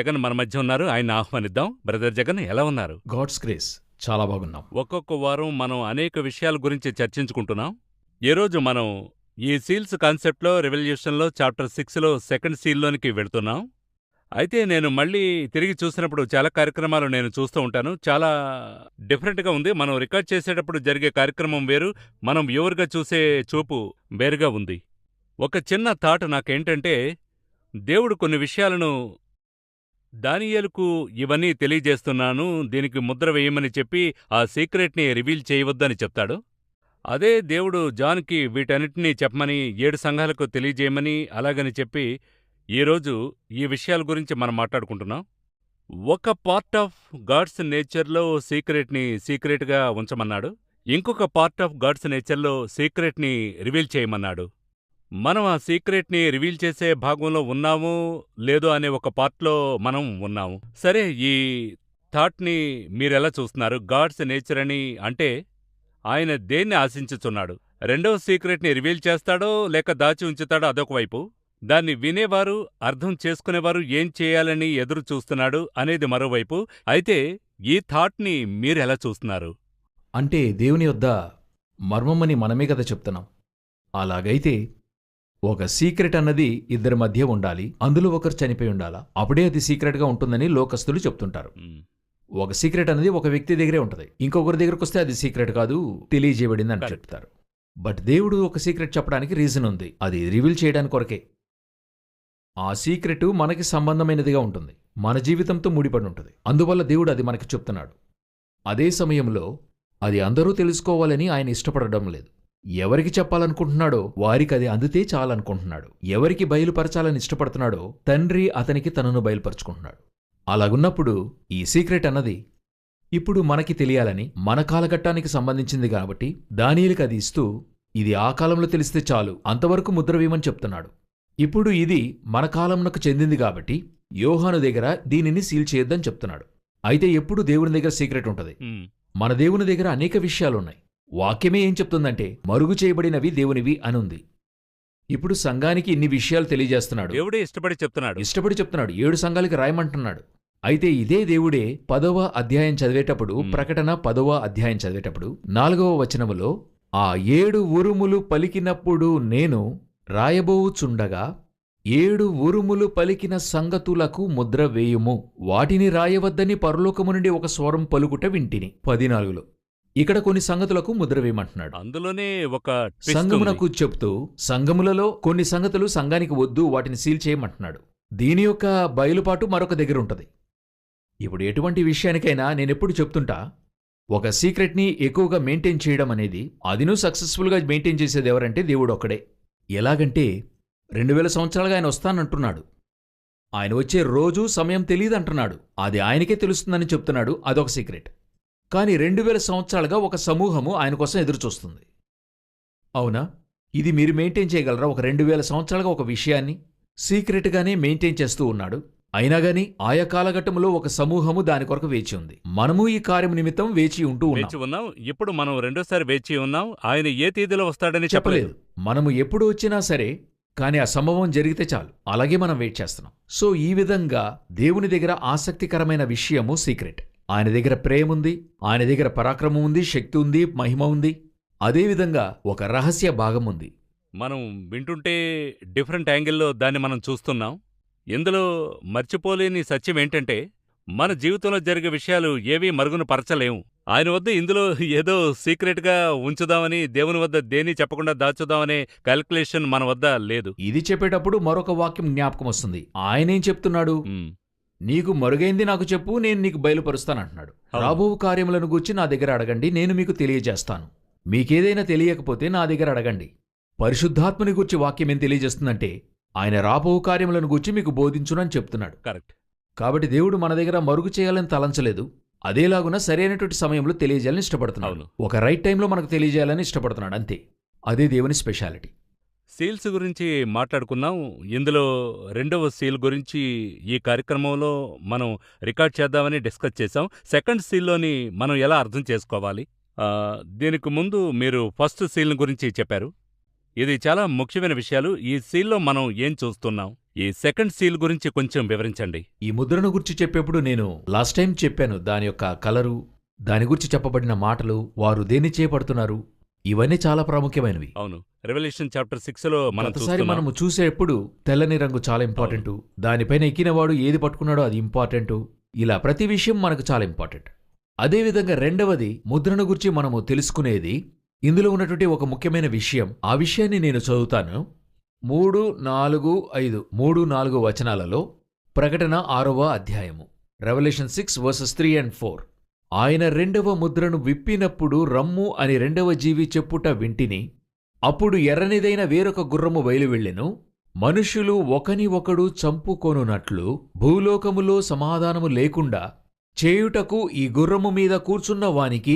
జగన్ మన మధ్య ఉన్నారు. ఆయన్ని ఆహ్వానిద్దాం. బ్రదర్ జగన్ ఎలా ఉన్నారు? గాడ్స్ గ్రేస్ చాలా బాగున్నాం. ఒక్కొక్క వారం మనం అనేక విషయాల గురించి చర్చించుకుంటున్నాం. ఈరోజు మనం ఈ సీల్స్ కాన్సెప్ట్లో రెవల్యూషన్లో చాప్టర్ 6లో సెకండ్ సీల్లోనికి వెళుతున్నాం. అయితే నేను మళ్ళీ తిరిగి చూసినప్పుడు చాలా కార్యక్రమాలు నేను చూస్తూ ఉంటాను. చాలా డిఫరెంట్గా ఉంది. మనం రికార్డ్ చేసేటప్పుడు జరిగే కార్యక్రమం వేరు, మనం వ్యూవర్గా చూసే చూపు వేరుగా ఉంది. ఒక చిన్న థాట్ నాకేంటంటే, దేవుడు కొన్ని విషయాలను దానియేలుకు ఇవన్నీ తెలియజేస్తున్నాను, దీనికి ముద్ర వేయమని చెప్పి ఆ సీక్రెట్ని రివీల్ చేయవద్దని చెప్తాడు. అదే దేవుడు జాన్కి వీటన్నిటినీ చెప్పమని 7 సంఘాలకు తెలియజేయమని అలాగని చెప్పి ఈరోజు ఈ విషయాల గురించి మనం మాట్లాడుకుంటున్నాం. ఒక పార్ట్ ఆఫ్ గాడ్స్ నేచర్లో సీక్రెట్ని సీక్రెట్గా ఉంచమన్నాడు. ఇంకొక పార్ట్ ఆఫ్ గాడ్స్ నేచర్లో సీక్రెట్ని రివీల్ చేయమన్నాడు. మనం ఆ సీక్రెట్ని రివీల్ చేసే భాగంలో ఉన్నాము లేదో అనే ఒక పార్ట్లో మనం ఉన్నాము. సరే, ఈ థాట్ని మీరెలా చూస్తున్నారు? గాడ్స్ నేచర్ అని అంటే ఆయన దేన్ని ఆశించుచున్నాడు? రెండవ సీక్రెట్ని రివీల్ చేస్తాడో లేక దాచి ఉంచుతాడో అదొక వైపు, దాన్ని వినేవారు అర్థం చేసుకునేవారు ఏం చేయాలని ఎదురు చూస్తున్నాడు అనేది మరోవైపు. అయితే ఈ థాట్ని మీరెలా చూస్తున్నారు? అంటే దేవుని యొద్ద మర్మమని మనమే కదా చెప్తున్నాం. అలాగైతే ఒక సీక్రెట్ అన్నది ఇద్దరి మధ్య ఉండాలి, అందులో ఒకరు చనిపోయి ఉండాలా, అప్పుడే అది సీక్రెట్గా ఉంటుందని లోకస్తులు చెప్తుంటారు. ఒక సీక్రెట్ అనేది ఒక వ్యక్తి దగ్గరే ఉంటుంది, ఇంకొకరి దగ్గరకు వస్తే అది సీక్రెట్ కాదు, తెలియజేయబడింది అని చెప్తారు. బట్ దేవుడు ఒక సీక్రెట్ చెప్పడానికి రీజన్ ఉంది, అది రివీల్ చేయడానికి కొరకే. ఆ సీక్రెట్ మనకి సంబంధమైనదిగా ఉంటుంది, మన జీవితంతో ముడిపడి ఉంటుంది. అందువల్ల దేవుడు అది మనకి చెప్తున్నాడు. అదే సమయంలో అది అందరూ తెలుసుకోవాలని ఆయన ఇష్టపడడం లేదు. ఎవరికి చెప్పాలనుకుంటున్నాడో వారికి అది అందితే చాలనుకుంటున్నాడు. ఎవరికి బయలుపరచాలని ఇష్టపడుతున్నాడో తండ్రి అతనికి తనను బయలుపరుచుకుంటున్నాడు. అలాగున్నప్పుడు ఈ సీక్రెట్ అన్నది ఇప్పుడు మనకి తెలియాలని, మన కాలఘట్టానికి సంబంధించింది కాబట్టి దానియేలుకి అది ఇస్తూ, ఇది ఆ కాలంలో తెలిస్తే చాలు, అంతవరకు ముద్ర వేయమని చెప్తున్నాడు. ఇప్పుడు ఇది మన కాలంకు చెందింది కాబట్టి యోహాను దగ్గర దీనిని సీల్ చేయొద్దని చెప్తున్నాడు. అయితే ఎప్పుడు దేవుని దగ్గర సీక్రెట్ ఉంటుంది. మన దేవుని దగ్గర అనేక విషయాలున్నాయి. వాక్యమే ఏం చెప్తుందంటే మరుగు చేయబడినవి దేవునివి అనుంది. ఇప్పుడు సంఘానికి ఇన్ని విషయాలు తెలియజేస్తున్నాడు. దేవుడే ఇష్టపడి చెప్తున్నాడు 7 సంఘాలకి రాయమంటున్నాడు. అయితే ఇదే దేవుడే 10వ అధ్యాయం చదివేటప్పుడు, ప్రకటన 10వ అధ్యాయం చదివేటప్పుడు 4వ వచనములో, ఆ 7 ఉరుములు పలికినప్పుడు నేను రాయబోవుచుండగా 7 ఉరుములు పలికిన సంగతులకు ముద్ర వేయుము, వాటిని రాయవద్దని పరలోకము నుండి ఒక స్వరం పలుకుట వింటిని. 14లో ఇక్కడ కొన్ని సంగతులకు ముద్ర వేయమంటున్నాడు. అందులోనే ఒక సంఘమునకు చెప్తూ సంఘములలో కొన్ని సంగతులు సంఘానికి వద్దు, వాటిని సీల్ చేయమంటున్నాడు. దీని యొక్క బయలుపాటు మరొక దగ్గర ఉంటుంది. ఇప్పుడు ఎటువంటి విషయానికైనా నేనెప్పుడు చెప్తుంటా, ఒక సీక్రెట్ని ఎక్కువగా మెయింటైన్ చేయడం అనేది, అదినూ సక్సెస్ఫుల్గా మెయింటైన్ చేసేది ఎవరంటే దేవుడు ఒక్కడే. ఎలాగంటే 2000 సంవత్సరాలుగా ఆయన వస్తానంటున్నాడు, ఆయన వచ్చే రోజు సమయం తెలియదంటున్నాడు, అది ఆయనకే తెలుస్తుందని చెప్తున్నాడు, అదొక సీక్రెట్. కానీ 2000 సంవత్సరాలుగా ఒక సమూహము ఆయన కోసం ఎదురుచూస్తుంది. అవునా? ఇది మీరు మెయింటైన్ చేయగలరా? ఒక 2000 సంవత్సరాలుగా ఒక విషయాన్ని సీక్రెట్గానే మెయింటైన్ చేస్తూ ఉన్నాడు. అయినాగాని ఆయా కాలఘట్టంలో ఒక సమూహము దాని కొరకు వేచి ఉంది. మనము ఈ కార్యం నిమిత్తం వేచి ఉన్నాం. ఇప్పుడు మనం రెండోసారి వేచి ఉన్నాం. ఆయన ఏ తేదీలో వస్తాడని చెప్పలేదు. మనము ఎప్పుడు వచ్చినా సరే, కానీ ఆ సంభవం జరిగితే చాలు, అలాగే మనం వెయిట్ చేస్తున్నాం. సో ఈ విధంగా దేవుని దగ్గర ఆసక్తికరమైన విషయము సీక్రెట్. ఆయన దగ్గర ప్రేమ ఉంది, ఆయన దగ్గర పరాక్రమం ఉంది, శక్తి ఉంది, మహిమ ఉంది. అదేవిధంగా ఒక రహస్య భాగం ఉంది. మనం వింటుంటే డిఫరెంట్ యాంగిల్లో దాన్ని మనం చూస్తున్నాం. ఇందులో మర్చిపోలేని సత్యం ఏంటంటే, మన జీవితంలో జరిగే విషయాలు ఏవీ మరుగున పరచలేము. ఆయన వద్ద ఇందులో ఏదో సీక్రెట్గా ఉంచుదామని, దేవుని వద్ద దేన్ని చెప్పకుండా దాచుదామనే క్యాల్కులేషన్ మన వద్ద లేదు. ఇది చెప్పేటప్పుడు మరొక వాక్యం జ్ఞాపకం వస్తుంది. ఆయనేం చెప్తున్నాడు? నీకు మరుగైంది నాకు చెప్పు, నేను నీకు బయలుపరుస్తానంటున్నాడు. రాబో కార్యములను గూర్చి నా దగ్గర అడగండి, నేను మీకు తెలియజేస్తాను. మీకేదైనా తెలియకపోతే నా దగ్గర అడగండి. పరిశుద్ధాత్మని గూర్చి వాక్యం ఏం తెలియజేస్తుందంటే, ఆయన రాబో కార్యములను గూర్చి మీకు బోధించునని చెప్తున్నాడు. కరెక్ట్. కాబట్టి దేవుడు మన దగ్గర మరుగు చేయాలని తలంచలేదు, అదేలాగున సరైనటువంటి సమయంలో తెలియజేయాలని ఇష్టపడుతున్నాడు. ఒక రైట్ టైంలో మనకు తెలియజేయాలని ఇష్టపడుతున్నాడు, అంతే. అదే దేవుని స్పెషాలిటీ. సీల్స్ గురించి మాట్లాడుకున్నాం. ఇందులో రెండవ సీల్ గురించి ఈ కార్యక్రమంలో మనం రికార్డ్ చేద్దామని డిస్కస్ చేశాం. సెకండ్ సీల్లోని మనం ఎలా అర్థం చేసుకోవాలి? దీనికి ముందు మీరు ఫస్ట్ సీల్ గురించి చెప్పారు. ఇది చాలా ముఖ్యమైన విషయాలు. ఈ సీల్లో మనం ఏం చూస్తున్నాం? ఈ సెకండ్ సీల్ గురించి కొంచెం వివరించండి. ఈ ముద్రను గురించి చెప్పేప్పుడు నేను లాస్ట్ టైం చెప్పాను దాని యొక్క కలరు, దాని గురించి చెప్పబడిన మాటలు, వారు దేన్ని చేపడుతున్నారు, ఇవన్నీ చాలా ప్రాముఖ్యమైనవి. అవును, రెవల్యూషన్ చాప్టర్ 6లో మనం ఒకసారి చూస్తున్నాం. మనము చూసేప్పుడు తెల్లని రంగు చాలా ఇంపార్టెంటు, దానిపైన ఎక్కినవాడు ఏది పట్టుకున్నాడో అది ఇంపార్టెంటు, ఇలా ప్రతి విషయం మనకు చాలా ఇంపార్టెంట్. అదేవిధంగా రెండవది ముద్రను గురించి మనము తెలుసుకునేది ఇందులో ఉన్నటువంటి ఒక ముఖ్యమైన విషయం. ఆ విషయాన్ని నేను చదువుతాను. 3, 4, 5 3-4 వచనాలలో ప్రకటన 6వ అధ్యాయము, రెవల్యూషన్ 6 verses 3 and 4. ఆయన రెండవ ముద్రను విప్పినప్పుడు రమ్ము అని రెండవ జీవి చెప్పుట వింటిని. అప్పుడు ఎర్రనిదైన వేరొక గుర్రము బయలువెళ్ళెను. మనుషులు ఒకని ఒకడు చంపుకొనున్నట్లు భూలోకములో సమాధానము లేకుండా చేయుటకు ఈ గుర్రము మీద కూర్చున్న వానికి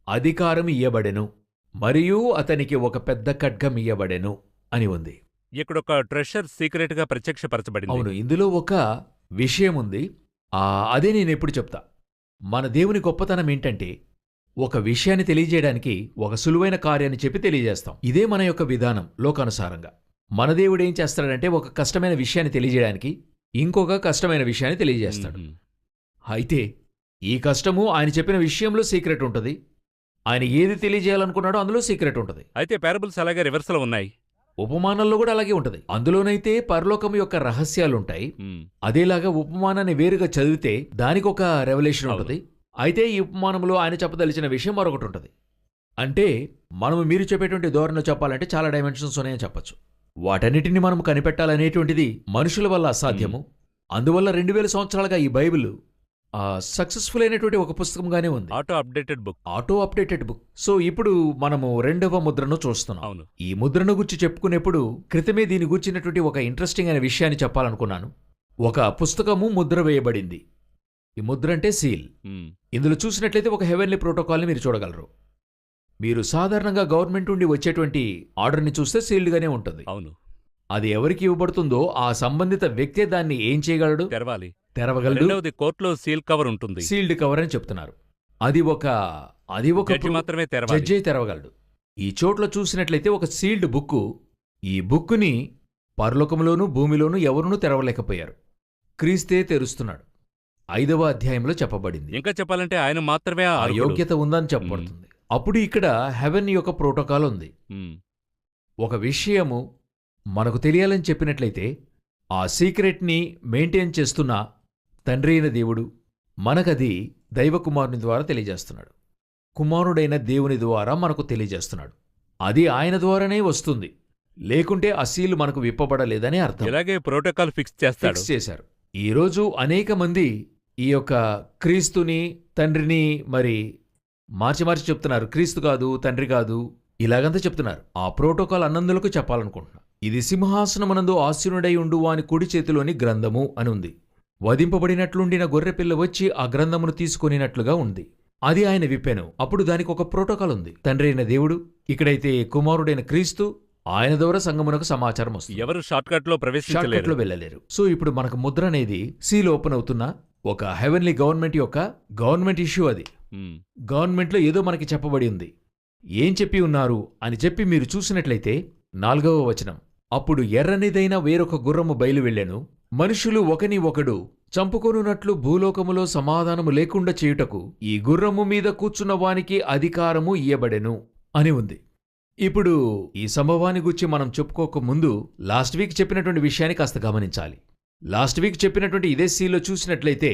అధికారం ఇయ్యబడెను, మరియు అతనికి ఒక పెద్ద ఖడ్గం ఇయ్యబడెను అని ఉంది. ఇక్కడొక ట్రెషర్ సీక్రెట్ గా ప్రత్యక్షపరచబడింది. అవును, ఇందులో ఒక విషయం ఉంది. అదే నేను ఎప్పుడు చెప్తా. మన దేవుని గొప్పతనం ఏంటంటే ఒక విషయాన్ని తెలియజేయడానికి ఒక సులువైన కార్యాన్ని చెప్పి తెలియజేస్తాం. ఇదే మన యొక్క విధానం లోకానుసారంగా. మన దేవుడు ఏం చేస్తాడంటే ఒక కష్టమైన విషయాన్ని తెలియజేయడానికి ఇంకొక కష్టమైన విషయాన్ని తెలియజేస్తాడు. అయితే ఈ కష్టము ఆయన చెప్పిన విషయంలో సీక్రెట్ ఉంటుంది, ఆయన ఏది తెలియజేయాలనుకున్నాడో అందులో సీక్రెట్ ఉంటుంది. అయితే పారబుల్స్ అలాగే రివర్స్లో ఉన్నాయి. ఉపమానంలో కూడా అలాగే ఉంటుంది. అందులోనైతే పరలోకం యొక్క రహస్యాలుంటాయి. అదేలాగా ఉపమానాన్ని వేరుగా చదివితే దానికొక రెవల్యూషన్ ఉంటుంది. అయితే ఈ ఉపమానంలో ఆయన చెప్పదలిచిన విషయం మరొకటి ఉంటుంది. అంటే మనము మీరు చెప్పేటువంటి ధోరణిలో చెప్పాలంటే చాలా డైమెన్షన్స్ ఉన్నాయని చెప్పచ్చు. వాటన్నిటిని మనం కనిపెట్టాలనేటువంటిది మనుషుల వల్ల అసాధ్యము. అందువల్ల 2000 సంవత్సరాలుగా ఈ బైబిల్ సక్సెస్ఫుల్ అయినటువంటి ఒక పుస్తకంగానే ఉంది. Auto updated book. సో ఇప్పుడు మనము రెండవ ముద్రను చూస్తున్నాం. అవును. ఈ ముద్రను గురించి చెప్పుకునేప్పుడు క్రితమే దీని గురించినటువంటి ఒక ఇంట్రెస్టింగ్ అయిన విషయాన్ని చెప్పాలనుకున్నాను. ఒక పుస్తకము ముద్ర వేయబడింది. ఈ ముద్ర అంటే సీల్. ఇందులో చూసినట్లయితే ఒక హెవెన్లీ ప్రోటోకాల్ని మీరు చూడగలరు. మీరు సాధారణంగా గవర్నమెంట్ నుండి వచ్చేటువంటి ఆర్డర్ని చూస్తే సీల్డ్గానే ఉంటుంది. అవును. అది ఎవరికి ఇవ్వబడుతుందో ఆ సంబంధిత వ్యక్తే దాన్ని ఏం చేయగలడు? తెరవగలడు. రెండవది కోర్టులో సీల్ కవర్ ఉంటుంది. సీల్డ్ కవర్ అని చెప్తున్నారు. అది ఒక జడ్జి మాత్రమే జడ్జి తెరవగలడు. ఈ చోట్ల చూసినట్లయితే ఒక సీల్డ్ బుక్కు. ఈ బుక్కుని పరలోకంలోనూ భూమిలోనూ ఎవరునూ తెరవలేకపోయారు. క్రీస్తే తెరుస్తున్నాడు. 5వ అధ్యాయంలో చెప్పబడింది. ఇంకా చెప్పాలంటే ఆయన మాత్రమే ఆ యోగ్యత ఉందని చెప్పబడుతుంది. అప్పుడు ఇక్కడ హెవెన్ యొక్క ప్రోటోకాల్ ఉంది. ఒక విషయము మనకు తెలియాలని చెప్పినట్లయితే ఆ సీక్రెట్ని మెయింటైన్ చేస్తున్న తండ్రి అయిన దేవుడు మనకది దైవకుమారుని ద్వారా తెలియజేస్తున్నాడు. కుమారుడైన దేవుని ద్వారా మనకు తెలియజేస్తున్నాడు. అది ఆయన ద్వారానే వస్తుంది. లేకుంటే ఆ సీలు మనకు విప్పబడలేదని అర్థం. ఇలాగే ప్రోటోకాల్ ఫిక్స్ చేశారు. ఈరోజు అనేక మంది ఈ యొక్క క్రీస్తుని తండ్రిని మరి మార్చి చెప్తున్నారు. క్రీస్తు కాదు, తండ్రి కాదు, ఇలాగంతా చెప్తున్నారు. ఆ ప్రోటోకాల్ అన్నందులకు చెప్పాలనుకుంటున్నా. ఇది సింహాసనమునందు ఆసీనుడై ఉండు వాని కుడి చేతిలోని గ్రంథము అని ఉంది. వధింపబడినట్లుండిన గొర్రెపిల్ల వచ్చి ఆ గ్రంథమును తీసుకొనినట్లుగా ఉంది. అది ఆయన విప్పాను. అప్పుడు దానికి ఒక ప్రోటోకాల్ ఉంది. తండ్రి అయిన దేవుడు, ఇక్కడైతే కుమారుడైన క్రీస్తు, ఆయన ద్వారా సంగమునకు సమాచారం వస్తుంది. ఎవరు షార్ట్కట్లో వెళ్ళలేరు. సో ఇప్పుడు మనకు ముద్ర అనేది సీల్ ఓపెన్ అవుతున్న ఒక హెవెన్లీ గవర్నమెంట్ యొక్క గవర్నమెంట్ ఇష్యూ. అది గవర్నమెంట్లో ఏదో మనకి చెప్పబడి ఉంది. ఏం చెప్పి ఉన్నారు అని చెప్పి మీరు చూసినట్లయితే 4వ వచనం, అప్పుడు ఎర్రనిదైన వేరొక గుర్రము బయలువెళ్ళెను. మనుషులు ఒకని ఒకడు చంపుకొనున్నట్లు భూలోకములో సమాధానము లేకుండా చేయుటకు ఈ గుర్రము మీద కూర్చున్న వానికి అధికారము ఇయ్యబడెను అని ఉంది. ఇప్పుడు ఈ సంభవాన్ని గురించి మనం చెప్పుకోక ముందు లాస్ట్ వీక్ చెప్పినటువంటి విషయాన్ని కాస్త గమనించాలి. లాస్ట్ వీక్ చెప్పినటువంటి ఇదే సీల్లో చూసినట్లయితే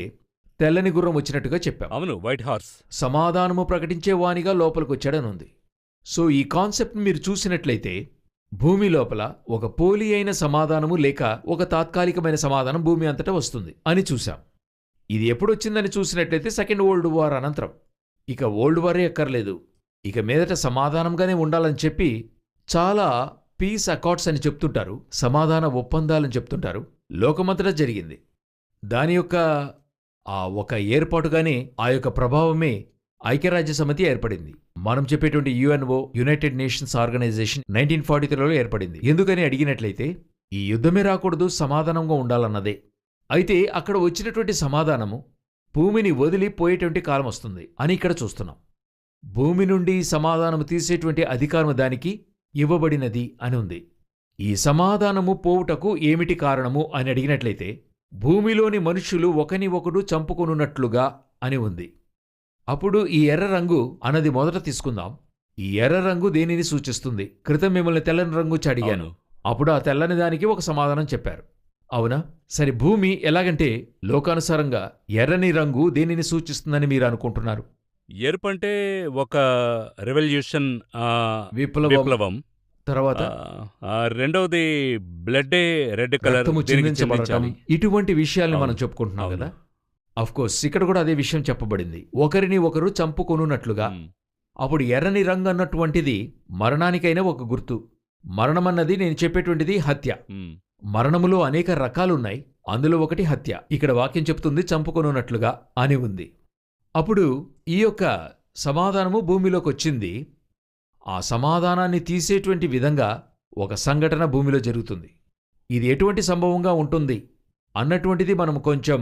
తెల్లని గుర్రం వచ్చినట్టుగా చెప్పాం. అవును, వైట్ హార్స్. సమాధానము ప్రకటించే వానిగా లోపలికొచ్చాడనుంది. సో ఈ కాన్సెప్ట్ మీరు చూసినట్లయితే భూమి లోపల ఒక పోలి అయిన సమాధానము లేక ఒక తాత్కాలికమైన సమాధానం భూమి అంతటా వస్తుంది అని చూశాం. ఇది ఎప్పుడొచ్చిందని చూసినట్లయితే సెకండ్ వరల్డ్ వార్ అనంతరం. ఇక వరల్డ్ వారే ఎక్కర్లేదు, ఇక మీదట సమాధానంగానే ఉండాలని చెప్పి చాలా పీస్ అకార్డ్స్ అని చెప్తుంటారు, సమాధాన ఒప్పందాలని చెప్తుంటారు. లోకమంతటా జరిగింది. దాని యొక్క ఆ ఒక ఏర్పాటుగానే ఆ యొక్క ప్రభావమే ఐక్యరాజ్య సమితి ఏర్పడింది. మనం చెప్పేటువంటి యుఎన్ఓ, యునైటెడ్ నేషన్స్ ఆర్గనైజేషన్ 1943లో ఏర్పడింది. ఎందుకని అడిగినట్లయితే ఈ యుద్ధమే రాకూడదు, సమాధానంగా ఉండాలన్నదే. అయితే అక్కడ వచ్చినటువంటి సమాధానము భూమిని వదిలిపోయేటువంటి కాలం వస్తుంది అని ఇక్కడ చూస్తున్నాం. భూమి నుండి సమాధానము తీసేటువంటి అధికారం దానికి ఇవ్వబడినది అని ఉంది. ఈ సమాధానము పోవుటకు ఏమిటి కారణము అని అడిగినట్లయితే భూమిలోని మనుష్యులు ఒకని ఒకడు చంపుకొనున్నట్లుగా అని ఉంది. అప్పుడు ఈ ఎర్ర రంగు అన్నది మొదట తీసుకుందాం. ఈ ఎర్ర రంగు దేనిని సూచిస్తుంది? క్రితం మిమ్మల్ని తెల్లని రంగు అడిగాను. అవును. అప్పుడు ఆ తెల్లని దానికి ఒక సమాధానం చెప్పారు, అవునా? సరే, భూమి ఎలాగంటే లోకానుసారంగా ఎర్రని రంగు దేనిని సూచిస్తుందని మీరు అనుకుంటున్నారు? ఎరుపంటే ఒక రెవల్యూషన్, విప్లవం. విప్లవం. తర్వాత రెండవది బ్లడ్డే రెడ్ కలర్, రక్తము దీనికి చిందించబడటం, చెందించాలి. ఇటువంటి విషయాల్ని మనం అవును. చెప్పుకుంటున్నాం అవును. కదా. కోర్స్ ఇక్కడ కూడా అదే విషయం చెప్పబడింది, ఒకరిని ఒకరు చంపుకొనున్నట్లుగా. మ్, అప్పుడు ఎర్రని రంగు అన్నటువంటిది మరణానికైనా ఒక గుర్తు. మరణమన్నది నేను చెప్పేటువంటిది హత్య. మ్, మరణములో అనేక రకాలున్నాయి, అందులో ఒకటి హత్య. ఇక్కడ వాక్యం చెప్తుంది చంపుకొనున్నట్లుగా అని ఉంది. అప్పుడు ఈ యొక్క సమాధానము భూమిలోకి వచ్చింది. ఆ సమాధానాన్ని తీసేటువంటి విధంగా ఒక సంఘటన భూమిలో జరుగుతుంది. ఇది ఎటువంటి సంభవంగా ఉంటుంది అన్నటువంటిది మనం కొంచెం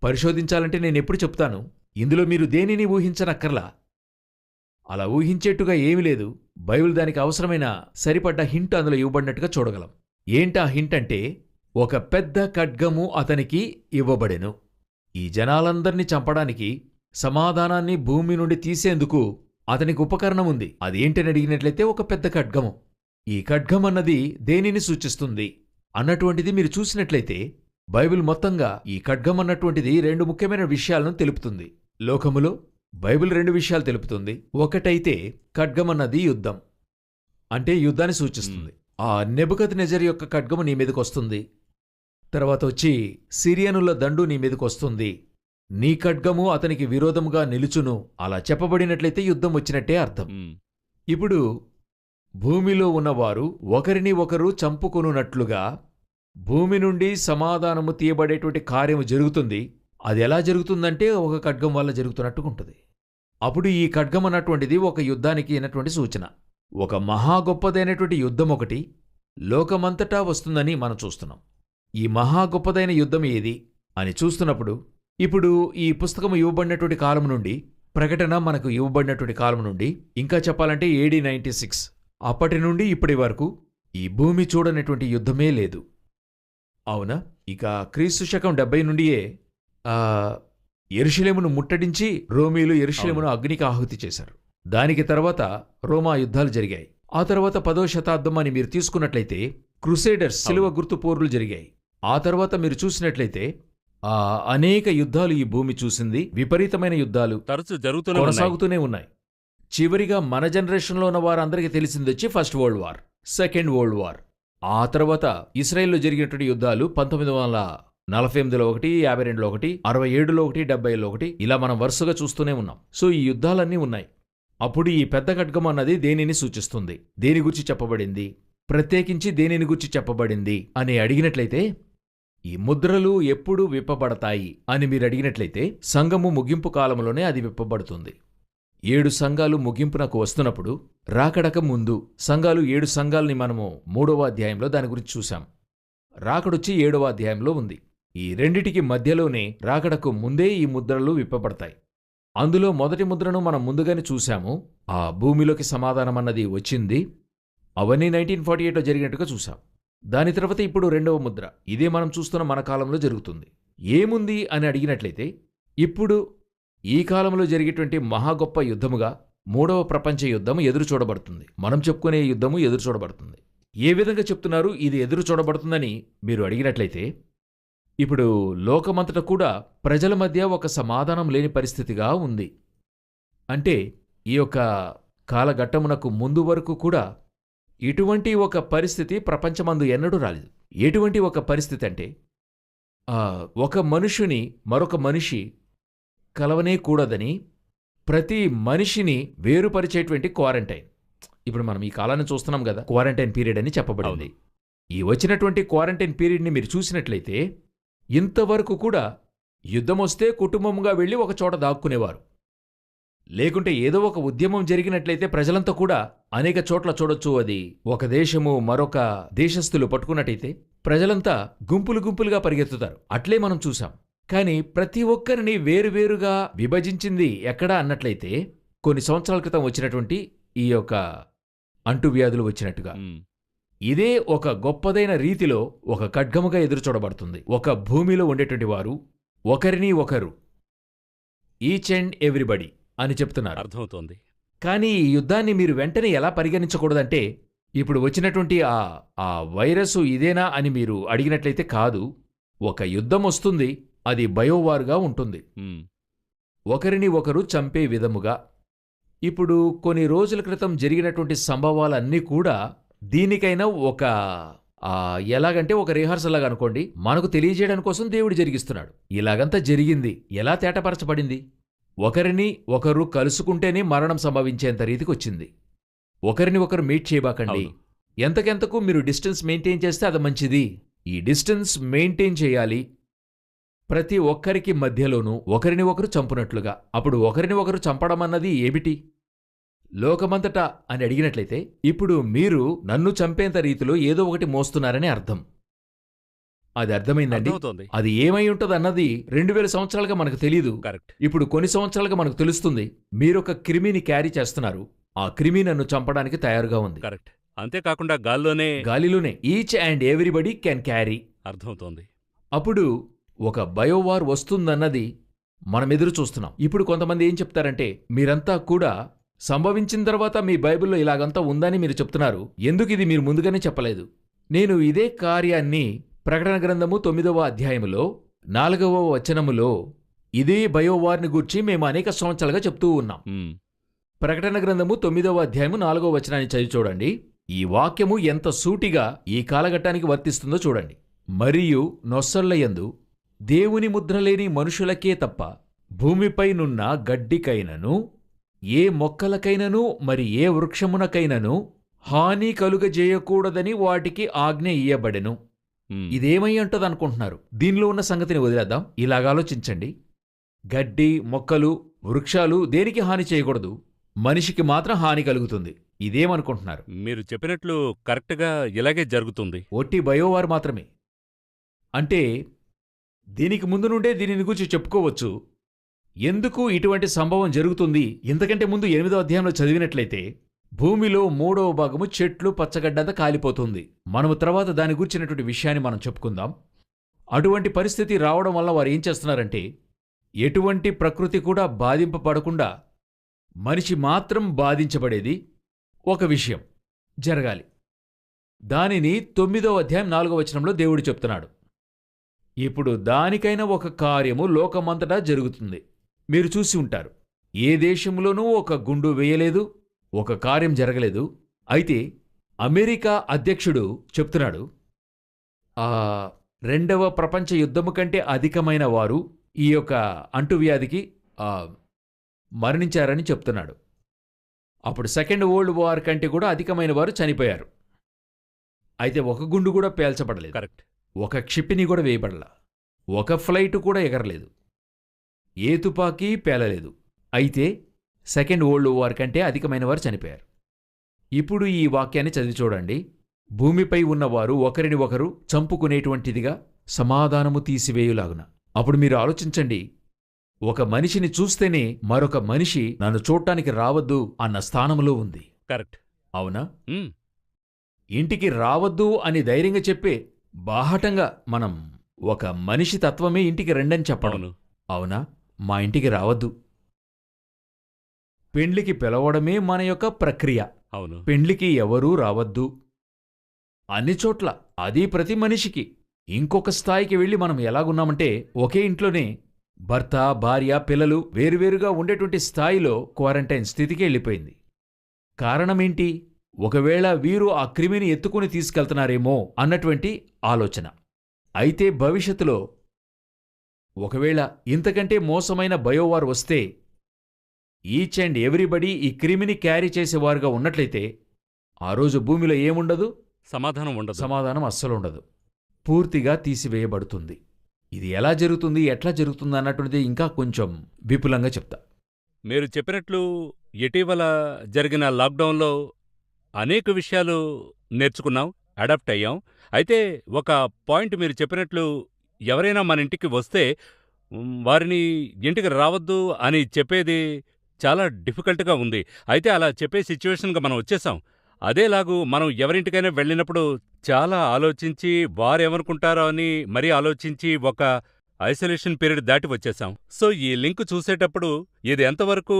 పరిశోధించాలంటే నేనెప్పుడు చెప్తాను, ఇందులో మీరు దేనిని ఊహించనక్కర్లా. అలా ఊహించేట్టుగా ఏమీ లేదు. బైబిల్ దానికి అవసరమైన సరిపడ్డ హింట్ అందులో ఇవ్వబడినట్టుగా చూడగలం. ఏంటా హింట్ అంటే, ఒక పెద్ద ఖడ్గము అతనికి ఇవ్వబడెను. ఈ జనాలందర్నీ చంపడానికి, సమాధానాన్ని భూమి నుండి తీసేందుకు అతనికి ఉపకరణం ఉంది. అదేంటని అడిగినట్లయితే ఒక పెద్ద ఖడ్గము. ఈ ఖడ్గం అన్నది దేనిని సూచిస్తుంది అన్నటువంటిది మీరు చూసినట్లయితే బైబిల్ మొత్తంగా ఈ ఖడ్గం అన్నటువంటిది రెండు ముఖ్యమైన విషయాలను తెలుపుతుంది. లోకములో బైబిల్ రెండు విషయాలు తెలుపుతుంది. ఒకటైతే ఖడ్గమన్నది యుద్ధం, అంటే యుద్ధాన్ని సూచిస్తుంది. ఆ నెబుకద్నెజర్ యొక్క ఖడ్గము నీ మీదకొస్తుంది. తర్వాత వచ్చి సిరియనుల దండు నీ మీదకొస్తుంది. నీ ఖడ్గము అతనికి విరోధముగా నిలుచును. అలా చెప్పబడినట్లయితే యుద్ధం వచ్చినట్టే అర్థం. మ్, ఇప్పుడు భూమిలో ఉన్నవారు ఒకరిని ఒకరు చంపుకొనున్నట్లుగా భూమి నుండి సమాధానము తీయబడేటువంటి కార్యము జరుగుతుంది. అది ఎలా జరుగుతుందంటే ఒక ఖడ్గం వల్ల జరుగుతున్నట్టుకుంటుంది. అప్పుడు ఈ ఖడ్గం అన్నటువంటిది ఒక యుద్ధానికి అయినటువంటి సూచన. ఒక మహా గొప్పదైనటువంటి యుద్ధం ఒకటి లోకమంతటా వస్తుందని మనం చూస్తున్నాం. ఈ మహా గొప్పదైన యుద్ధం ఏది అని చూస్తున్నప్పుడు, ఇప్పుడు ఈ పుస్తకము ఇవ్వబడినటువంటి కాలం నుండి, ప్రకటన మనకు ఇవ్వబడినటువంటి కాలం నుండి, ఇంకా చెప్పాలంటే AD 96 అప్పటి నుండి ఇప్పటి వరకు ఈ భూమి చూడనటువంటి యుద్ధమే లేదు. అవునా? ఇక క్రీస్తు శకం 70 నుండియే యెరూషలేమును ముట్టడించి రోమీలు యెరూషలేమును అగ్నికి ఆహుతి చేశారు. దానికి తర్వాత రోమా యుద్ధాలు జరిగాయి. ఆ తర్వాత 10వ శతాబ్దం అని మీరు తీసుకున్నట్లయితే క్రుసేడర్స్ సిలువ గుర్తు పోర్లు జరిగాయి. ఆ తర్వాత మీరు చూసినట్లయితే అనేక యుద్ధాలు ఈ భూమి చూసింది. విపరీతమైన యుద్ధాలు తరచు జరుగుతూనే ఉన్నాయి. కొనసాగుతూనే ఉన్నాయి. చివరిగా మన జనరేషన్లో ఉన్న వారందరికీ తెలిసింది వచ్చి first world war, second world war. ఆ తర్వాత ఇస్రాయెల్లో జరిగినటువంటి యుద్ధాలు 1948లో ఒకటి, 52లో ఒకటి, 67లో ఒకటి, 70లో ఒకటి, ఇలా మనం వరుసగా చూస్తూనే ఉన్నాం. సో ఈ యుద్ధాలన్నీ ఉన్నాయి. అప్పుడు ఈ పెద్ద ఖడ్గం అన్నది దేనిని సూచిస్తుంది, దేని గురించి చెప్పబడింది, ప్రత్యేకించి దేనిని గురించి చెప్పబడింది అని అడిగినట్లయితే, ఈ ముద్రలు ఎప్పుడు విప్పబడతాయి అని మీరు అడిగినట్లయితే సంఘము ముగింపు కాలంలోనే అది విప్పబడుతుంది. 7 సంఘాలు ముగింపునకు వస్తున్నప్పుడు రాకడక ముందు సంఘాలు 7 సంఘాలని మనము 3వ అధ్యాయంలో దాని గురించి చూశాం. రాకడొచ్చి 7వ అధ్యాయంలో ఉంది. ఈ రెండిటికి మధ్యలోనే రాకడకు ముందే ఈ ముద్రలు విప్పబడతాయి. అందులో మొదటి ముద్రను మనం ముందుగానే చూశాము. ఆ భూమిలోకి సమాధానమన్నది వచ్చింది. అవన్నీ 1948లో జరిగినట్టుగా చూశాం. దాని తర్వాత ఇప్పుడు రెండవ ముద్ర, ఇదే మనం చూస్తున్న మన కాలంలో జరుగుతుంది. ఏముంది అని అడిగినట్లయితే, ఇప్పుడు ఈ కాలంలో జరిగేటువంటి మహా గొప్ప యుద్ధముగా 3వ ప్రపంచ యుద్ధం ఎదురు చూడబడుతుంది. మనం చెప్పుకునే యుద్ధము ఎదురు చూడబడుతుంది. ఏ విధంగా చెప్తున్నారు ఇది ఎదురు చూడబడుతుందని మీరు అడిగినట్లయితే, ఇప్పుడు లోకమంతట కూడా ప్రజల మధ్య ఒక సమాధానం లేని పరిస్థితిగా ఉంది. అంటే ఈ యొక్క కాలఘట్టమునకు ముందు వరకు కూడా ఇటువంటి ఒక పరిస్థితి ప్రపంచమందు ఎన్నడూ రాలేదు. ఎటువంటి ఒక పరిస్థితి అంటే, ఒక మనుషుని మరొక మనిషి కలవనే కూడదని ప్రతి మనిషిని వేరుపరిచేటువంటి క్వారంటైన్. ఇప్పుడు మనం ఈ కాలాన్ని చూస్తున్నాం కదా, క్వారంటైన్ పీరియడ్ అని చెప్పబడింది. ఈ వచ్చినటువంటి క్వారంటైన్ పీరియడ్ని మీరు చూసినట్లయితే, ఇంతవరకు కూడా యుద్ధమొస్తే కుటుంబంగా వెళ్ళి ఒక చోట దాక్కునేవారు. లేకుంటే ఏదో ఒక ఉద్యమం జరిగినట్లయితే ప్రజలంతా కూడా అనేక చోట్ల చూడొచ్చు. అది ఒక దేశము మరొక దేశస్థులు పట్టుకున్నట్టయితే ప్రజలంతా గుంపులు గుంపులుగా పరిగెత్తుతారు. అట్లే మనం చూసాం. కానీ ప్రతి ఒక్కరిని వేరువేరుగా విభజించింది ఎక్కడా అన్నట్లయితే, కొన్ని సంవత్సరాల క్రితం వచ్చినటువంటి ఈ యొక్క అంటువ్యాధులు వచ్చినట్టుగా. మ్, ఇదే ఒక గొప్పదైన రీతిలో ఒక ఖడ్గముగా ఎదురుచూడబడుతుంది. ఒక భూమిలో ఉండేటువంటి వారు ఒకరిని ఒకరు ఈచ్ అండ్ ఎవ్రీబడి అని చెప్తున్నారు. అర్థమవుతోంది. కానీ ఈ యుద్ధాన్ని మీరు వెంటనే ఎలా పరిగణించకూడదంటే, ఇప్పుడు వచ్చినటువంటి ఆ వైరస్ ఇదేనా అని మీరు అడిగినట్లయితే కాదు. ఒక యుద్ధం వస్తుంది, అది బయోవార్గా ఉంటుంది, మ్, ఒకరిని ఒకరు చంపే విధముగా. ఇప్పుడు కొన్ని రోజుల క్రితం జరిగినటువంటి సంభవాలన్నీ కూడా దీనికైనా ఒక ఎలాగంటే ఒక రిహార్సల్ లాగా అనుకోండి, మనకు తెలియజేయడం కోసం దేవుడు జరిగిస్తున్నాడు. ఇలాగంతా జరిగింది, ఎలా తేటపరచబడింది? ఒకరిని ఒకరు కలుసుకుంటేనే మరణం సంభవించేంత రీతికి వచ్చింది. ఒకరిని ఒకరు మీట్ చేయబాకండి. అవును. ఎంతకెంతకు మీరు డిస్టెన్స్ మెయింటైన్ చేస్తే అది మంచిది. ఈ డిస్టెన్స్ మెయింటైన్ చేయాలి ప్రతి ఒక్కరికి మధ్యలోనూ, ఒకరిని ఒకరు చంపునట్లుగా. అప్పుడు ఒకరిని ఒకరు చంపడం అన్నది ఏమిటి? లోకమంతటా అని అడిగినట్లయితే, ఇప్పుడు మీరు నన్ను చంపేంత రీతిలో ఏదో ఒకటి మోస్తున్నారని అర్థం. అది అర్థమైందండి? అర్థమవుతోంది. అది ఏమై ఉంటదన్నది 2000 సంవత్సరాలుగా మనకు తెలీదు. కరెక్ట్. ఇప్పుడు కొన్ని సంవత్సరాలుగా మనకు తెలుస్తుంది. మీరొక క్రిమిని క్యారీ చేస్తున్నారు, ఆ క్రిమి నన్ను చంపడానికి తయారుగా ఉంది. కరెక్ట్. అంతేకాకుండా గాల్లోనే. గాలిలోనే each and everybody can carry. అర్థమవుతోంది. అప్పుడు ఒక బయోవార్ వస్తుందన్నది మనం ఎదురు చూస్తున్నాం. ఇప్పుడు కొంతమంది ఏం చెప్తారంటే, మీరంతా కూడా సంభవించిన తర్వాత మీ బైబిల్లో ఇలాగంతా ఉందని మీరు చెప్తున్నారు, ఎందుకు ఇది మీరు ముందుగానే చెప్పలేదు? నేను ఇదే కార్యాన్ని ప్రకటన గ్రంథము 9వ అధ్యాయములో 4వ వచనములో ఇదే బయోవార్ని గూర్చి మేము అనేక సంవత్సరాలుగా చెప్తూ ఉన్నాం. మ్, ప్రకటన గ్రంథము 9వ అధ్యాయము 4వ వచనాన్ని చదివి చూడండి. ఈ వాక్యము ఎంత సూటిగా ఈ కాలఘట్టానికి వర్తిస్తుందో చూడండి. మరియు నొస్సళ్లయందు దేవుని ముద్రలేని మనుషులకే తప్ప భూమిపైనున్న గడ్డికైనను ఏ మొక్కలకైనను మరి ఏ వృక్షమునకైనను హాని కలుగజేయకూడదని వాటికి ఆజ్ఞ ఇయ్యబడెను. మ్, ఇదేమై అంటదనుకుంటున్నారు? దీనిలో ఉన్న సంగతిని వదిలేద్దాం. ఇలాగాలోచించండి. గడ్డి, మొక్కలు, వృక్షాలు దేనికి హాని చేయకూడదు, మనిషికి మాత్రం హాని కలుగుతుంది. ఇదేమనుకుంటున్నారు? మీరు చెప్పినట్లు కరెక్ట్గా ఇలాగే జరుగుతుంది. ఒట్టి బయోవార్ మాత్రమే. అంటే దీనికి ముందు నుండే దీనిని గురించి చెప్పుకోవచ్చు. ఎందుకు ఇటువంటి సంభవం జరుగుతుంది? ఇంతకంటే ముందు 8వ అధ్యాయంలో చదివినట్లయితే, భూమిలో 3వ భాగము చెట్లు పచ్చగడ్డంతా కాలిపోతుంది. మనము తర్వాత దాని గురించినటువంటి విషయాన్ని మనం చెప్పుకుందాం. అటువంటి పరిస్థితి రావడం వల్ల వారు ఏం చేస్తున్నారంటే, ఎటువంటి ప్రకృతి కూడా బాధింపబడకుండా మనిషి మాత్రం బాధించబడేది ఒక విషయం జరగాలి. దానిని 9వ అధ్యాయం 4వ వచనంలో దేవుడు చెప్తున్నాడు. ఇప్పుడు దానికైనా ఒక కార్యము లోకమంతటా జరుగుతుంది. మీరు చూసి ఉంటారు, ఏ దేశంలోనూ ఒక గుండు వేయలేదు, ఒక కార్యం జరగలేదు. అయితే అమెరికా అధ్యక్షుడు చెప్తున్నాడు, 2వ ప్రపంచ యుద్ధము కంటే అధికమైన వారు ఈ యొక్క అంటువ్యాధికి మరణించారని చెప్తున్నాడు. అప్పుడు సెకండ్ వరల్డ్ వార్ కంటే కూడా అధికమైన వారు చనిపోయారు. అయితే ఒక గుండు కూడా పేల్చబడలేదు. కరెక్ట్. ఒక క్షిపణి కూడా వేయబడలా, ఒక ఫ్లైటు కూడా ఎగరలేదు, ఏ తుపాకీ పేలలేదు. అయితే సెకండ్ వరల్డ్ వార్ కంటే అధికమైన వారు చనిపోయారు. ఇప్పుడు ఈ వాక్యాన్ని చదివి చూడండి. భూమిపై ఉన్నవారు ఒకరిని ఒకరు చంపుకునేటువంటిదిగా సమాధానము తీసివేయులాగున. అప్పుడు మీరు ఆలోచించండి, ఒక మనిషిని చూస్తేనే మరొక మనిషి నన్ను చూడటానికి రావద్దు అన్న స్థానంలో ఉంది. కరెక్ట్. అవునా? మ్, ఇంటికి రావద్దు అని ధైర్యంగా చెప్పే బాహటంగా మనం ఒక మనిషి తత్వమే ఇంటికి రండని చెప్పడం. అవును. అవునా? మా ఇంటికి రావద్దు. పెండ్లికి పిలవడమే మన యొక్క ప్రక్రియ. అవును. పెండ్లికి ఎవరూ రావద్దు. అన్ని చోట్ల అది ప్రతి మనిషికి. ఇంకొక స్థాయికి వెళ్ళి మనం ఎలాగున్నామంటే, ఒకే ఇంట్లోనే భర్త, భార్య, పిల్లలు వేరువేరుగా ఉండేటువంటి స్థాయిలో క్వారంటైన్ స్థితికి వెళ్ళిపోయింది. కారణమేంటి? ఒకవేళ వీరు ఆ క్రిమిని ఎత్తుకుని తీసుకెళ్తున్నారేమో అన్నటువంటి ఆలోచన. అయితే భవిష్యత్తులో ఒకవేళ ఇంతకంటే మోసమైన బయోవార్ వస్తే, ఈచ్ అండ్ ఎవ్రీబడి ఈ క్రిమిని క్యారీ చేసేవారుగా ఉన్నట్లయితే, ఆ రోజు భూమిలో ఏముండదు? సమాధానం ఉండదు. సమాధానం అస్సలుండదు. పూర్తిగా తీసివేయబడుతుంది. ఇది ఎలా జరుగుతుంది, ఎట్లా జరుగుతుంది అన్నటువంటిది ఇంకా కొంచెం విపులంగా చెప్తా. మీరు చెప్పినట్లు ఇటీవల జరిగిన లాక్డౌన్లో అనేక విషయాలు నేర్చుకున్నాం, అడాప్ట్ అయ్యాం. అయితే ఒక పాయింట్ మీరు చెప్పినట్లు, ఎవరైనా మన ఇంటికి వస్తే వారిని ఇంటికి రావద్దు అని చెప్పేది చాలా డిఫికల్ట్గా ఉంది. అయితే అలా చెప్పే సిచ్యువేషన్గా మనం వచ్చేసాం. అదేలాగు మనం ఎవరింటికైనా వెళ్ళినప్పుడు చాలా ఆలోచించి వారేమనుకుంటారో అని మరీ ఆలోచించి ఒక ఐసోలేషన్ పీరియడ్ దాటి వచ్చేసాం. సో ఈ లింక్ చూసేటప్పుడు ఇది ఎంతవరకు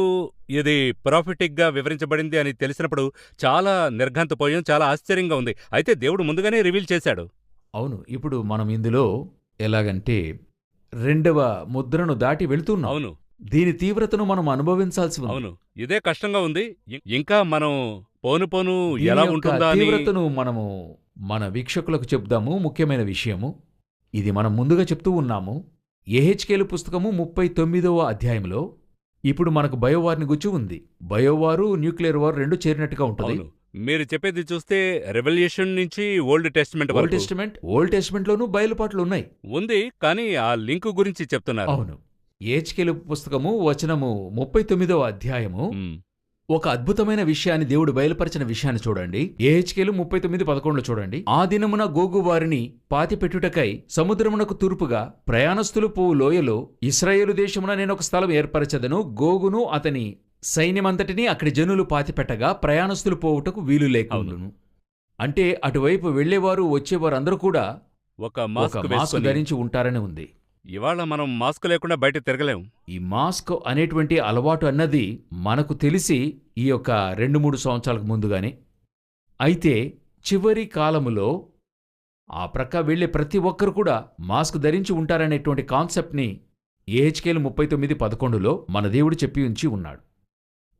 ఇది ప్రాఫిటిక్గా వివరించబడింది అని తెలిసినప్పుడు చాలా నిర్ఘాంతపోయాం, చాలా ఆశ్చర్యంగా ఉంది. అయితే దేవుడు ముందుగానే రివీల్ చేశాడు. అవును. ఇప్పుడు మనం ఇందులో ఎలాగంటే రెండవ ముద్రను దాటి వెళ్తున్నాం. అవును, దీని తీవ్రతను మనం అనుభవించాల్సి ఉంది. అవును. ఇదే కష్టంగా ఉంది. ఇంకా మనం పోను పోను దీని ఎలా యొక్క ఉంటుందా అని. తీవ్రతను మనము మన వీక్షకులకు చెప్దాము. ముఖ్యమైన విషయము ఇది మనం ముందుగా చెప్తూ ఉన్నాము. యెహెజ్కేలు పుస్తకము 39వ అధ్యాయంలో ఇప్పుడు మనకు బయోవార్ని గుచ్చి ఉంది. బయోవారు న్యూక్లియర్ వార్ రెండు చేరినట్టుగా ఉంటుంది. అవును, మీరు చెప్పేది చూస్తే రెవల్యూషన్ నుంచి ఓల్డ్ టెస్ట్మెంట్ ఓల్డ్ వరకు టెస్ట్మెంట్ లోనూ బయలుపాట్లు ఉన్నాయి. ఉంది, కానీ ఆ లింక్ గురించి చెప్తున్నారు. అవును. యెహెజ్కేలు పుస్తకము వచనము 39వ అధ్యాయము ఉమ్, ఒక అద్భుతమైన విషయాన్ని దేవుడు బయలుపరిచిన విషయాన్ని చూడండి. యెహెజ్కేలు 39:11 చూడండి. ఆ దినమున గోగు వారిని పాతిపెట్టుటకై సముద్రమునకు తూర్పుగా ప్రయాణస్థులు పోవు లోయలో ఇశ్రాయేలు దేశమున నేనొక స్థలం ఏర్పరచదను. గోగును అతని సైన్యమంతటినీ అక్కడి జనులు పాతిపెట్టగా ప్రయాణస్థులు పోవుటకు వీలు లేకుండును. అంటే అటువైపు వెళ్లేవారు వచ్చేవారు అందరూ కూడా ఒక ఒక మాస్క్ మాస్క్ వేసుకొని. ధరించి ఉంటారని ఉంది. ఇవాళ మనం మాస్క్ లేకుండా బయట తిరగలేం. ఈ మాస్క్ అనేటువంటి అలవాటు అన్నది మనకు తెలిసి ఈ యొక్క 2-3 సంవత్సరాలకు ముందుగానే. అయితే చివరి కాలములో ఆ ప్రక్క వెళ్లే ప్రతి ఒక్కరు కూడా మాస్క్ ధరించి ఉంటారనేటువంటి కాన్సెప్ట్ని యెహెజ్కేలు 39:11లో మన దేవుడు చెప్పి ఉంచి ఉన్నాడు.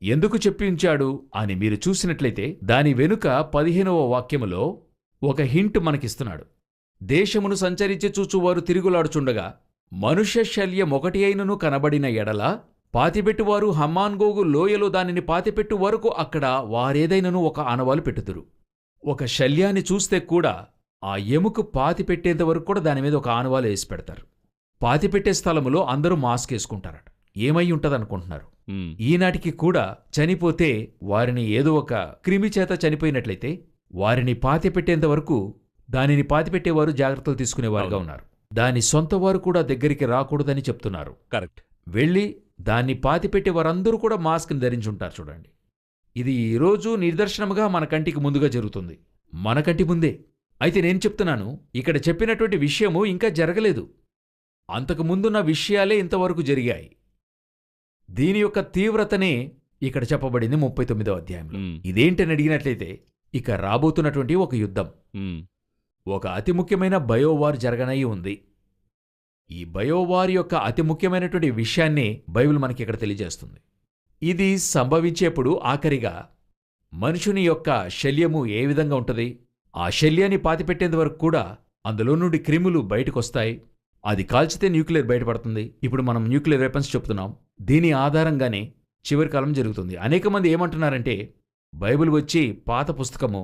ఎందుకు చెప్పి ఉంచాడు అని మీరు చూసినట్లయితే దాని వెనుక 15వ వాక్యములో ఒక హింట్ మనకిస్తున్నాడు. దేశమును సంచరించి చూచువారు తిరుగులాడుచుండగా మనుష్య శల్యమొకటి అయినను కనబడిన ఎడల పాతిపెట్టువారు హమ్మాన్గోగు లోయలో దానిని పాతిపెట్టు వరకు అక్కడ వారేదైనను ఒక ఆనవాలు పెట్టుదురు. ఒక శల్యాన్ని చూస్తే కూడా ఆ ఎముక పాతిపెట్టేంత వరకు కూడా దానిమీద ఒక ఆనవాలు వేసి పెడతారు. పాతిపెట్టే స్థలములో అందరూ మాస్క్ వేసుకుంటారట. ఏమై ఉంటదనుకుంటున్నారు? ఉమ్, ఈనాటికి కూడా చనిపోతే వారిని ఏదో ఒక క్రిమి చేత చనిపోయినట్లయితే వారిని పాతిపెట్టేంత వరకు దానిని పాతిపెట్టేవారు జాగ్రత్తలు తీసుకునేవారుగా అవును. ఉన్నారు. దాని సొంతవారు కూడా దగ్గరికి రాకూడదని చెప్తున్నారు. కరెక్ట్. వెళ్ళి దాన్ని పాతిపెట్టే వారందరూ కూడా మాస్క్ని ధరించుంటారు. చూడండి, ఇది ఈరోజు నిదర్శనముగా మన కంటికి ముందుగా జరుగుతుంది, మన కంటి ముందే. అయితే నేను చెప్తున్నాను, ఇక్కడ చెప్పినటువంటి విషయము ఇంకా జరగలేదు. అంతకు ముందున్న విషయాలే ఇంతవరకు జరిగాయి. దీని యొక్క తీవ్రతనే ఇక్కడ చెప్పబడింది 39వ అధ్యాయంలో. ఉమ్, ఇదేంటని అడిగినట్లయితే ఇక రాబోతున్నటువంటి ఒక యుద్ధం, ఉమ్, ఒక అతి ముఖ్యమైన బయోవార్ జరగనై ఉంది. ఈ బయోవార్ యొక్క అతి ముఖ్యమైనటువంటి విషయాన్ని బైబిల్ మనకి ఇక్కడ తెలియజేస్తుంది. ఇది సంభవించేప్పుడు ఆఖరిగా మనుషుని యొక్క శల్యము ఏ విధంగా ఉంటుంది, ఆ శల్యాన్ని పాతిపెట్టేందువరకు కూడా అందులో నుండి క్రిములు బయటకొస్తాయి. అది కాల్చితే న్యూక్లియర్ బయటపడుతుంది. ఇప్పుడు మనం న్యూక్లియర్ వెపన్స్ చెప్తున్నాం. దీని ఆధారంగానే చివరి కాలం జరుగుతుంది. అనేక మంది ఏమంటున్నారంటే బైబిల్ వచ్చి పాత పుస్తకము,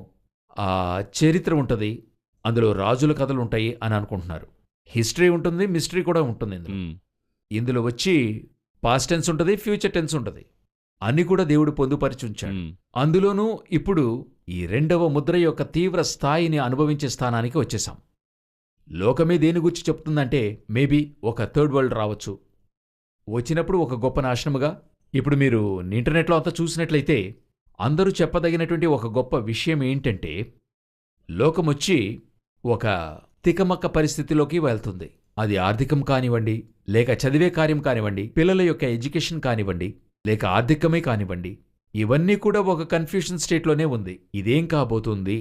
ఆ చరిత్ర ఉంటుంది, అందులో రాజుల కథలు ఉంటాయి అని అనుకుంటున్నారు. హిస్టరీ ఉంటుంది, మిస్టరీ కూడా ఉంటుంది. ఉమ్, ఇందులో వచ్చి పాస్ట్ టెన్స్ ఉంటుంది, ఫ్యూచర్ టెన్స్ ఉంటుంది. అన్ని కూడా దేవుడు పొందుపరిచి ఉంచాడు. ఉమ్, అందులోనూ ఇప్పుడు ఈ రెండవ ముద్ర యొక్క తీవ్ర స్థాయిని అనుభవించే స్థానానికి వచ్చేసాం. లోకమే దేని గురించి చెప్తుందంటే మేబీ ఒక థర్డ్ వరల్డ్ రావచ్చు. వచ్చినప్పుడు ఒక గొప్ప నాశనముగా. ఇప్పుడు మీరు ఇంటర్నెట్లో అంతా చూసినట్లయితే అందరూ చెప్పదగినటువంటి ఒక గొప్ప విషయం ఏంటంటే లోకమొచ్చి ఒక తికమక్క పరిస్థితిలోకి వెళ్తుంది. అది ఆర్థికం కానివ్వండి, లేక చదివే కార్యం కానివ్వండి, పిల్లల యొక్క ఎడ్యుకేషన్ కానివ్వండి, లేక ఆర్థికమే కానివ్వండి, ఇవన్నీ కూడా ఒక కన్ఫ్యూషన్ స్టేట్లోనే ఉంది. ఇదేం కాబోతుంది,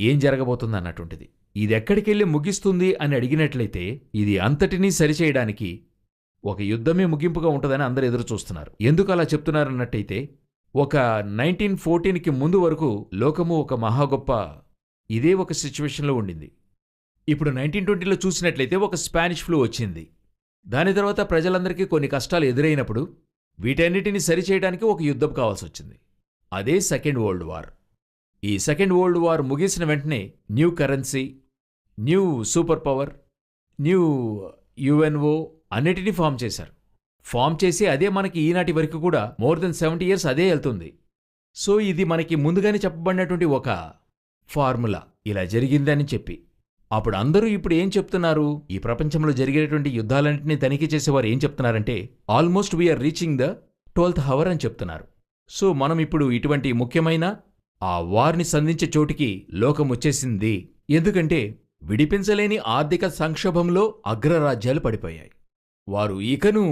ఏం జరగబోతుంది అన్నటువంటిది. ఇది ఎక్కడికెళ్ళి ముగిస్తుంది అని అడిగినట్లయితే ఇది అంతటినీ సరిచేయడానికి ఒక యుద్ధమే ముగింపుగా ఉంటుందని అందరూ ఎదురు చూస్తున్నారు. ఎందుకు అలా చెప్తున్నారన్నట్టయితే ఒక 1914కి ముందు వరకు లోకము ఒక మహాగొప్ప ఇదే ఒక సిచ్యువేషన్లో ఉండింది. ఇప్పుడు 1920లో చూసినట్లయితే ఒక స్పానిష్ ఫ్లూ వచ్చింది. దాని తర్వాత ప్రజలందరికీ కొన్ని కష్టాలు ఎదురైనప్పుడు వీటన్నిటిని సరిచేయడానికి ఒక యుద్ధం కావాల్సి వచ్చింది. అదే సెకండ్ వరల్డ్ వార్. ఈ సెకండ్ వరల్డ్ వార్ ముగిసిన వెంటనే new currency, new super power, new UNO అన్నిటినీ ఫామ్ చేశారు. ఫామ్ చేసి అదే మనకి ఈనాటి వరకు కూడా మోర్ దెన్ 70 years అదే వెళ్తుంది. సో ఇది మనకి ముందుగానే చెప్పబడినటువంటి ఒక ఫార్ములా, ఇలా జరిగిందని చెప్పి. అప్పుడు అందరూ ఇప్పుడు ఏం చెప్తున్నారు, ఈ ప్రపంచంలో జరిగేటువంటి యుద్ధాలన్నింటినీ తనిఖీ చేసేవారు ఏం చెప్తున్నారంటే almost we are reaching the 12th hour అని చెప్తున్నారు. సో మనం ఇప్పుడు ఇటువంటి ముఖ్యమైన ఆ వారిని సంధించే చోటికి లోకం వచ్చేసింది. ఎందుకంటే విడిపించలేని ఆర్థిక సంక్షోభంలో అగ్రరాజ్యాలు పడిపోయాయి. వారు ఇకను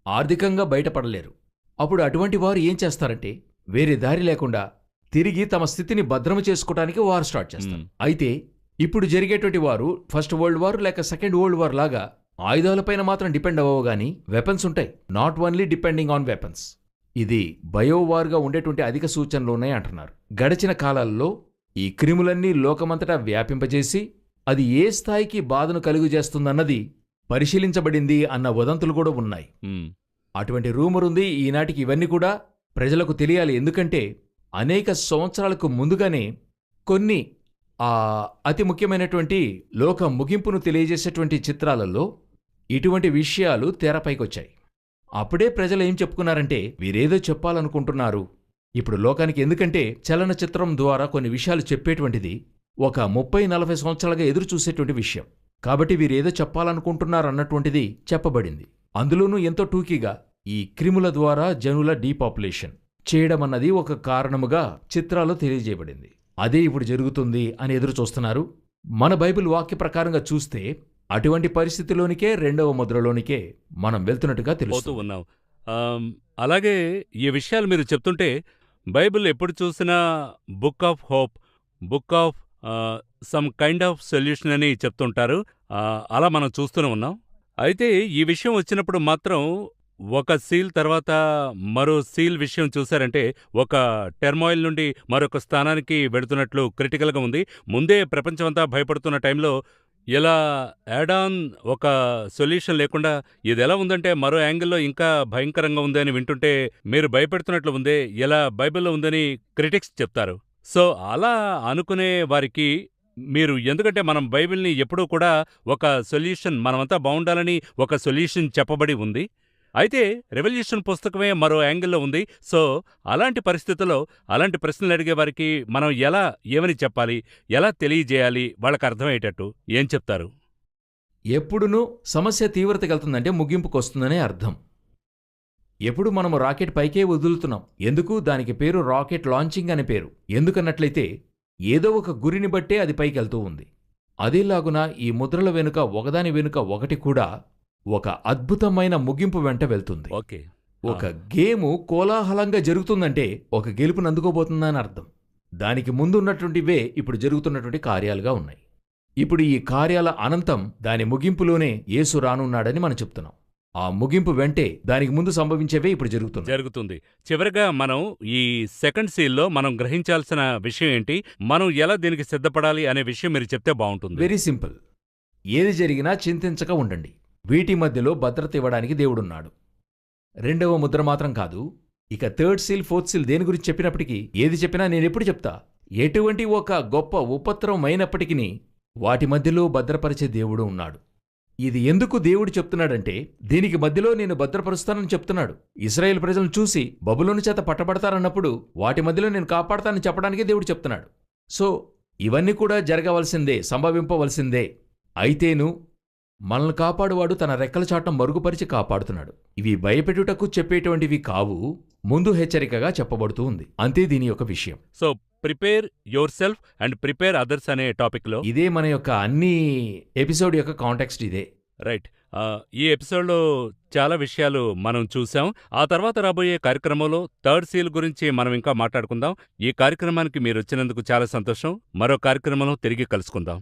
ఆర్థికంగా బయటపడలేరు. అప్పుడు అటువంటి వారు ఏం చేస్తారంటే వేరే దారి లేకుండా తిరిగి తమ స్థితిని భద్రము చేసుకోవడానికి వారు స్టార్ట్ చేస్తారు. అయితే ఇప్పుడు జరిగేటువంటి వారు ఫస్ట్ వరల్డ్ వార్ లేక సెకండ్ వరల్డ్ వార్ లాగా ఆయుధాలపైన మాత్రం డిపెండ్ అవ్వవు గాని వెపన్స్ ఉంటాయి. Not only depending on weapons. ఇది బయోవార్గా ఉండేటువంటి అధిక సూచనలు ఉన్నాయి అంటున్నారు. గడిచిన కాలాల్లో ఈ క్రిములన్నీ లోకమంతటా వ్యాపింపజేసి అది ఏ స్థాయికి బాధను కలుగజేస్తుందన్నది పరిశీలించబడింది అన్న వదంతులు కూడా ఉన్నాయి. అటువంటి రూమర్ ఉంది. ఈనాటికి ఇవన్నీ కూడా ప్రజలకు తెలియాలి. ఎందుకంటే అనేక సంవత్సరాలకు ముందుగానే కొన్ని అతి ముఖ్యమైనటువంటి లోక ముగింపును తెలియజేసేటువంటి చిత్రాలలో ఇటువంటి విషయాలు తెరపైకొచ్చాయి. అప్పుడే ప్రజలు ఏం చెప్పుకున్నారంటే వీరేదో చెప్పాలనుకుంటున్నారు ఇప్పుడు లోకానికి. ఎందుకంటే చలనచిత్రం ద్వారా కొన్ని విషయాలు చెప్పేటువంటిది ఒక 30-40 సంవత్సరాలుగా ఎదురు చూసేటువంటి విషయం. కాబట్టి వీరేదో చెప్పాలనుకుంటున్నారన్నటువంటిది చెప్పబడింది. అందులోనూ ఎంతో టూకీగా ఈ క్రిముల ద్వారా జనుల డీపాపులేషన్ చేయడమన్నది ఒక కారణముగా చిత్రాల్లో తెలియజేయబడింది. అదే ఇప్పుడు జరుగుతుంది అని ఎదురు చూస్తున్నారు. మన బైబిల్ వాక్య ప్రకారంగా చూస్తే అటువంటి పరిస్థితిలోనికే రెండవ ముద్రలోనికే మనం వెళ్తున్నట్టుగా తెలుస్తూ ఉన్నాం. అలాగే ఈ విషయాలు మీరు చెప్తుంటే బైబిల్ ఎప్పుడు చూసినా book of hope, book of some kind of solution అని చెప్తుంటారు. అలా మనం చూస్తూనే ఉన్నాం. అయితే ఈ విషయం వచ్చినప్పుడు మాత్రం ఒక సీల్ తర్వాత మరో సీల్ విషయం చూశారంటే ఒక టెర్మాయిల్ నుండి మరొక స్థానానికి వెడుతున్నట్లు క్రిటికల్గా ఉంది. ముందే ప్రపంచమంతా భయపడుతున్న టైంలో ఇలా యాడాన్ ఒక సొల్యూషన్ లేకుండా ఇది ఎలా ఉందంటే మరో యాంగిల్లో ఇంకా భయంకరంగా ఉంది అని వింటుంటే మీరు భయపెడుతున్నట్లు ఉందే, ఇలా బైబిల్లో ఉందని క్రిటిక్స్ చెప్తారు. సో అలా అనుకునే వారికి మీరు, ఎందుకంటే మనం బైబిల్ని ఎప్పుడూ కూడా ఒక సొల్యూషన్, మనమంతా బాగుండాలని ఒక సొల్యూషన్ చెప్పబడి ఉంది. అయితే రెవల్యూషన్ పుస్తకమే మరో యాంగిల్లో ఉంది. సో అలాంటి పరిస్థితుల్లో అలాంటి ప్రశ్నలు అడిగే వారికి మనం ఏమని చెప్పాలి, ఎలా తెలియజేయాలి, వాళ్ళకి అర్థమయ్యేటట్టు ఏం చెప్తారు? ఎప్పుడునూ సమస్య తీవ్రతకెళ్తుందంటే ముగింపుకొస్తుందనే అర్థం. ఎప్పుడు మనము రాకెట్ పైకే వదులుతున్నాం. ఎందుకు? దానికి పేరు రాకెట్ లాంచింగ్ అనే పేరు. ఎందుకన్నట్లయితే ఏదో ఒక గురిని బట్టే అది పైకెళ్తూ ఉంది. అదేలాగున ఈ ముద్రల వెనుక ఒకదాని వెనుక ఒకటి కూడా ఒక అద్భుతమైన ముగింపు వెంట వెళ్తుంది. ఒక గేము కోలాహలంగా జరుగుతుందంటే ఒక గెలుపును అందుకోబోతుందని అర్థం. దానికి ముందున్నటువంటివే ఇప్పుడు జరుగుతున్నటువంటి కార్యాలుగా ఉన్నాయి. ఇప్పుడు ఈ కార్యాల అనంతం దాని ముగింపులోనే యేసు రానున్నాడని మనం చెప్తున్నాం. ఆ ముగింపు వెంటే దానికి ముందు సంభవించేవే ఇప్పుడు జరుగుతుంది. చివరిగా మనం ఈ సెకండ్ సీల్లో మనం గ్రహించాల్సిన విషయం ఏంటి, మనం ఎలా దీనికి సిద్ధపడాలి అనే విషయం మీరు చెప్తే బాగుంటుంది. Very simple. ఏది జరిగినా చింతించక ఉండండి. వీటి మధ్యలో భద్రత ఇవ్వడానికి దేవుడున్నాడు. రెండవ ముద్ర మాత్రం కాదు, ఇక థర్డ్ సీల్, ఫోర్త్ సీల్ దేని గురించి చెప్పినప్పటికీ, ఏది చెప్పినా నేనెప్పుడు చెప్తా, ఎటువంటి ఒక గొప్ప ఉపద్రవం అయినప్పటికీ వాటి మధ్యలో భద్రపరిచే దేవుడు ఉన్నాడు. ఇది ఎందుకు దేవుడు చెప్తున్నాడంటే దీనికి మధ్యలో నేను భద్రపరుస్తానని చెప్తున్నాడు. ఇశ్రాయేలు ప్రజలను చూసి బబులోను చేత పట్టబడతారన్నప్పుడు వాటి మధ్యలో నేను కాపాడతానని చెప్పడానికే దేవుడు చెప్తున్నాడు. సో ఇవన్నీ కూడా జరగవలసిందే, సంభవింపవలసిందే. అయితేను మనల్ని కాపాడువాడు తన రెక్కల చాటం మరుగుపరిచి కాపాడుతున్నాడు. ఇవి భయపెట్టుటకు చెప్పేటువంటివి కావు, ముందు హెచ్చరికగా చెప్పబడుతూ ఉంది. అంతే దీని యొక్క విషయం. So prepare your self and prepare others అనే టాపిక్లో ఇదే మన యొక్క అన్ని ఎపిసోడ్ యొక్క కాంటెక్స్ట్ ఇదే. రైట్. ఈ ఎపిసోడ్లో చాలా విషయాలు మనం చూసాం. ఆ తర్వాత రాబోయే కార్యక్రమంలో థర్డ్ సీల్ గురించి మనం ఇంకా మాట్లాడుకుందాం. ఈ కార్యక్రమానికి మీరు వచ్చినందుకు చాలా సంతోషం. మరో కార్యక్రమంలో తిరిగి కలుసుకుందాం.